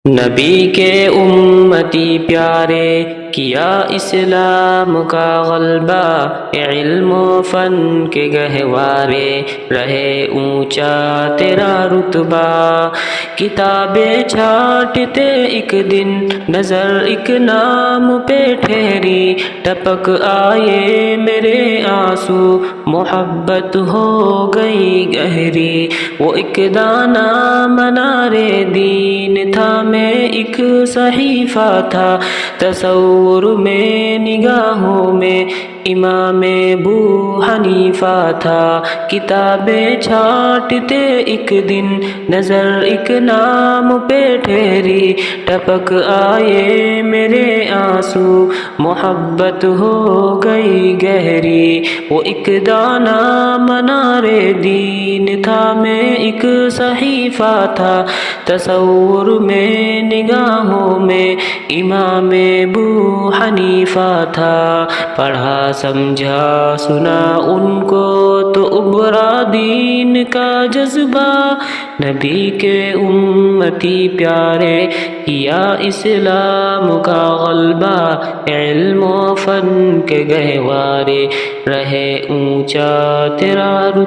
نبی کے امتی پیارے کیا اسلام کا غلبہ، علم و فن کے گہوارے رہے اونچا تیرا رتبہ۔ کتابیں چھانٹتے ایک دن نظر ایک نام پہ ٹھہری، ٹپک آئے میرے آنسو محبت ہو گئی گہری۔ وہ ایک دانہ منار دین تھا، میں ایک صحیفہ تھا، تصور میں نگاہوں میں امام ابو حنیفہ تھا۔ کتابیں چھانٹتے ایک دن نظر ایک نام پہ ٹھہری، ٹپک آئے میرے آنسو محبت ہو گئی گہری۔ وہ ایک دانہ منار دین تھا، میں ایک صحیفہ تھا، تصور میں نگاہوں میں امام ابو حنیفہ تھا۔ پڑھا سمجھا سنا ان کو تو ابھرا دین کا جذبہ، نبی کے امتی پیارے کیا اسلام کا غلبہ، علم و فن کے گہوارے رہے اونچا تیرا رتبہ۔